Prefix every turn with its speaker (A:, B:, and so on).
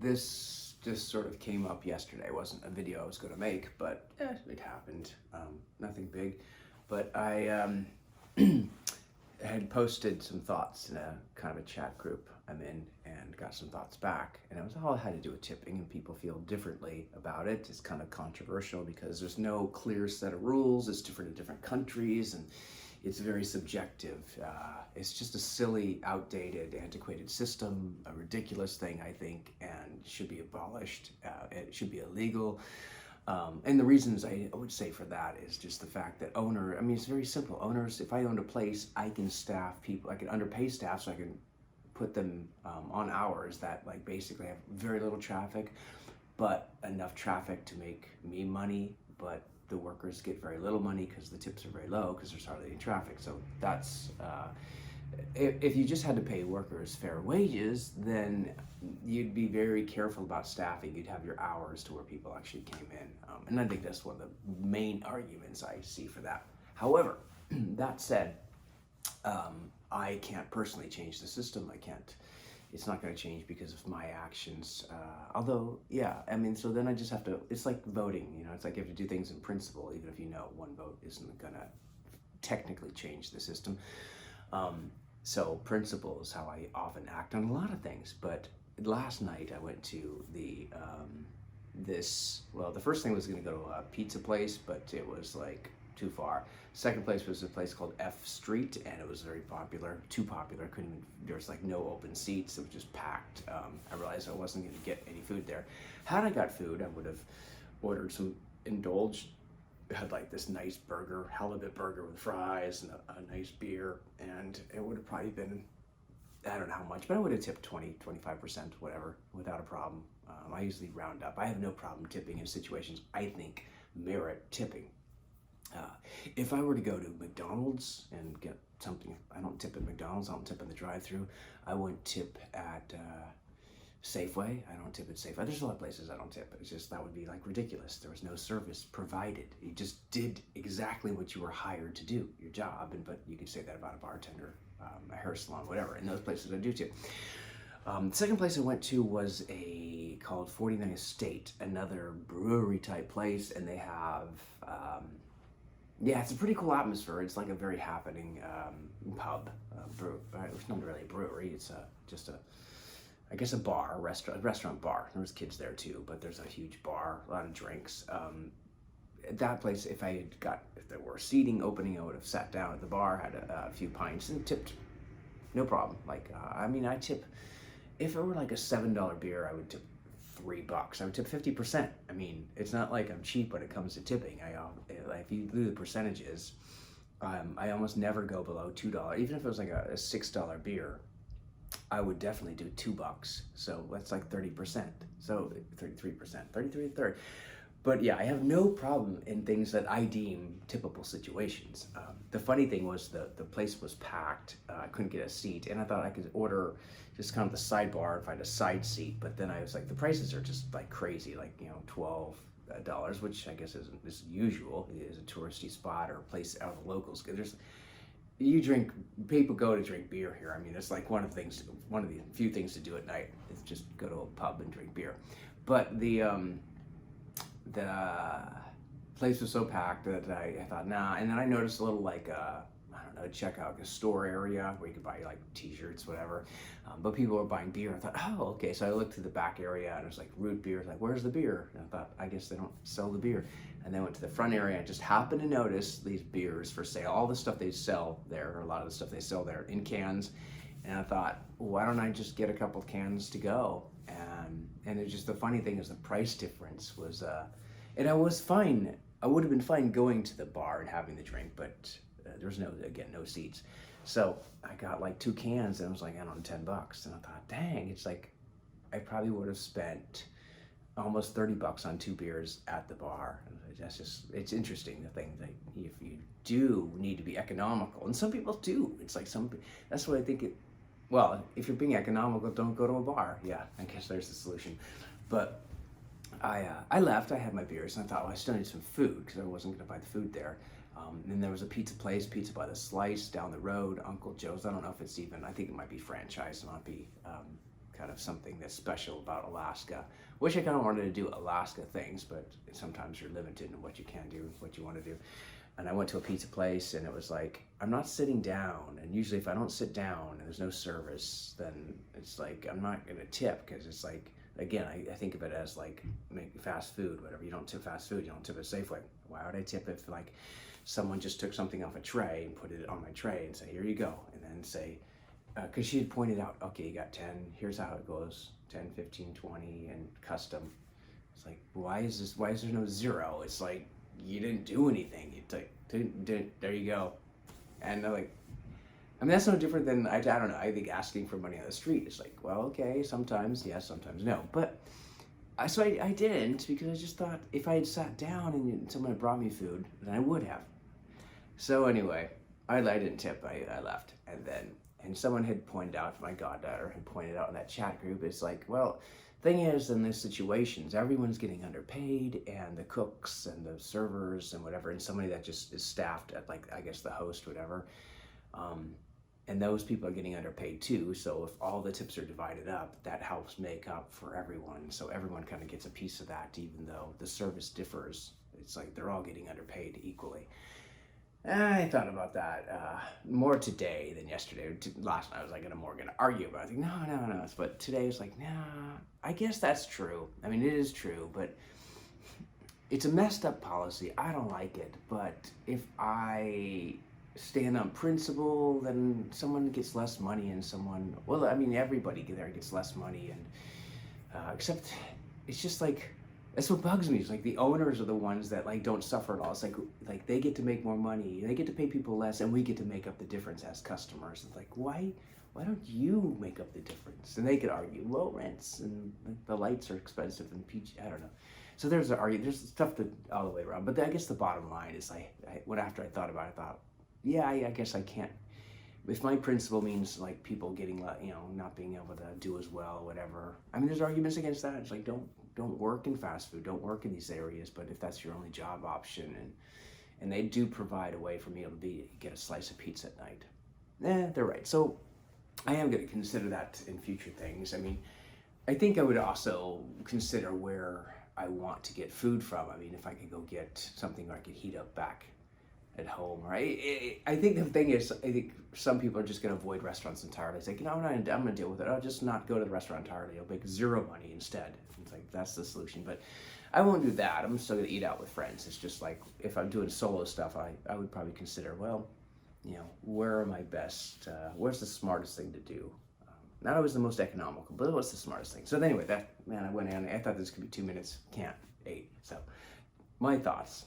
A: This just sort of came up yesterday. It wasn't a video I was going to make, but it happened. Nothing big. But I had posted some thoughts in a kind of a chat group I'm in and got some thoughts back. And it was all had to do with tipping, and people feel differently about it. It's kind of controversial because there's no clear set of rules. It's different in different countries, and it's very subjective. It's just a silly, outdated, antiquated system, a ridiculous thing, I think, and should be abolished. It should be illegal. And the reasons I would say for that is just the fact that it's very simple. Owners, if I owned a place, I can staff people, I can underpay staff so I can put them on hours that like basically have very little traffic, but enough traffic to make me money, but the workers get very little money because the tips are very low because there's hardly any traffic. So that's, if you just had to pay workers fair wages, then you'd be very careful about staffing. You'd have your hours to where people actually came in. And I think that's one of the main arguments I see for that. However, that said, I can't personally change the system. It's not going to change because of my actions. Although, yeah, so then I just have to, it's like voting, it's like you have to do things in principle, even if you know one vote isn't going to technically change the system. So principle is how I often act on a lot of things. But last night I went to the first thing was going to go to a pizza place, but it was like too far. Second place was a place called F Street, and it was very popular, too popular. There was like no open seats. It was just packed. I realized I wasn't going to get any food there. Had I got food, I would have ordered some indulged. It had like this nice burger, halibut burger with fries and a nice beer, and it would have probably been, I don't know how much, but I would have tipped 20, 25%, whatever, without a problem. I usually round up. I have no problem tipping in situations I think merit tipping. If I were to go to McDonald's and get something, I don't tip at McDonald's, I don't tip in the drive-thru. I wouldn't tip at Safeway. I don't tip at Safeway. There's a lot of places I don't tip. It's just, that would be like ridiculous. There was no service provided. You just did exactly what you were hired to do, your job. But you could say that about a bartender, a hair salon, whatever. In those places I do tip. The second place I went to was called 49 Estate, another brewery type place, and they have, it's a pretty cool atmosphere. It's like a very happening pub. It's not really a brewery. It's just a bar, restaurant bar. There was kids there too, but there's a huge bar, a lot of drinks. At that place, if there were seating opening, I would have sat down at the bar, had a few pints, and tipped, no problem. I tip, if it were like a $7 beer, I would tip $3. I would tip 50%. It's not like I'm cheap when it comes to tipping. If you do the percentages, I almost never go below $2. Even if it was like a $6 beer, I would definitely do $2. So that's like 30%. So 33%, 33 and third. But yeah, I have no problem in things that I deem typical situations. The funny thing was the place was packed. I couldn't get a seat, and I thought I could order just kind of the sidebar and find a side seat. But then I was like, the prices are just like crazy, like $12, which I guess is usual. It is a touristy spot or a place out of the locals. People go to drink beer here. It's like one of the few things to do at night is just go to a pub and drink beer. But the place was so packed that I thought, nah. And then I noticed a little checkout, a store area where you could buy like t-shirts, whatever. But people were buying beer. I thought, oh, okay. So I looked to the back area and it was like root beer. Like, where's the beer? And I thought, I guess they don't sell the beer. And then I went to the front area and just happened to notice these beers for sale. All the stuff they sell there, or a lot of the stuff they sell there in cans. And I thought, why don't I just get a couple of cans to go? And it's just, the funny thing is the price difference was, and I was fine. I would have been fine going to the bar and having the drink, but there was no seats. So I got like 2 cans and it was like, I don't know, $10. And I thought, dang, it's like, I probably would have spent almost $30 on 2 beers at the bar. And it's interesting, the thing that if you do need to be economical, and some people do, it's like that's what I think if you're being economical, don't go to a bar. Yeah, I guess there's the solution. But I left, I had my beers, and I thought, well, I still need some food because I wasn't going to buy the food there. And then there was a pizza place, Pizza by the Slice, down the road, Uncle Joe's. I don't know if it's even, I think it might be franchised, it might be kind of something that's special about Alaska. Wish I kind of wanted to do Alaska things, but sometimes you're limited in what you can do, what you want to do. And I went to a pizza place, and it was like, I'm not sitting down. And usually if I don't sit down and there's no service, then it's like, I'm not going to tip, because it's like, again, I think of it as like fast food, whatever. You don't tip fast food, you don't tip at Safeway. Why would I tip if like someone just took something off a tray and put it on my tray and say, here you go, and then say, because she had pointed out, okay, you got 10, here's how it goes, 10, 15, 20, and custom. It's like, why is there no zero? It's like, you didn't do anything. You like, there you go. And they're like, I mean, that's no different than, I don't know, I think asking for money on the street is like, well, okay, sometimes yes, sometimes no. But so I didn't, because I just thought if I had sat down and someone had brought me food, then I would have. So anyway, I didn't tip, I left. And someone had pointed out, my goddaughter had pointed out in that chat group, it's like, well, thing is, in these situations, everyone's getting underpaid, and the cooks and the servers and whatever, and somebody that just is staffed at, like, I guess the host, whatever, and those people are getting underpaid too. So if all the tips are divided up, that helps make up for everyone. So everyone kind of gets a piece of that, even though the service differs. It's like they're all getting underpaid equally. I thought about that more today than yesterday. Last night I was like, more gonna argue about it. I think, no. But today it's like, nah, I guess that's true. I mean, it is true, but it's a messed up policy. I don't like it. But if I stand on principle, then someone gets less money, and someone, well, I mean, everybody there gets less money, and except it's just like, that's what bugs me. It's like the owners are the ones that like don't suffer at all. It's like they get to make more money, they get to pay people less, and we get to make up the difference as customers. It's like, why don't you make up the difference? And they could argue low rents and the lights are expensive and PG, I don't know. So there's stuff that all the way around. But I guess the bottom line is, after I thought about it, I thought, yeah, I guess I can't. If my principle means like people getting, not being able to do as well, whatever. I mean, there's arguments against that. It's like, don't work in fast food, don't work in these areas. But if that's your only job option, and they do provide a way for me to get a slice of pizza at night, they're right. So I am going to consider that in future things. I mean, I think I would also consider where I want to get food from. I mean, if I could go get something where I could heat up back at home, right? I think the thing is, I think some people are just going to avoid restaurants entirely. It's like, I'm going to deal with it. I'll just not go to the restaurant entirely. I'll make zero money instead. It's like, that's the solution. But I won't do that. I'm still going to eat out with friends. It's just like, if I'm doing solo stuff, I would probably consider, well, where am I best? Where's the smartest thing to do? Not always the most economical, but what's the smartest thing? So anyway, I went in. I thought this could be 2 minutes. Can't. 8. So my thoughts.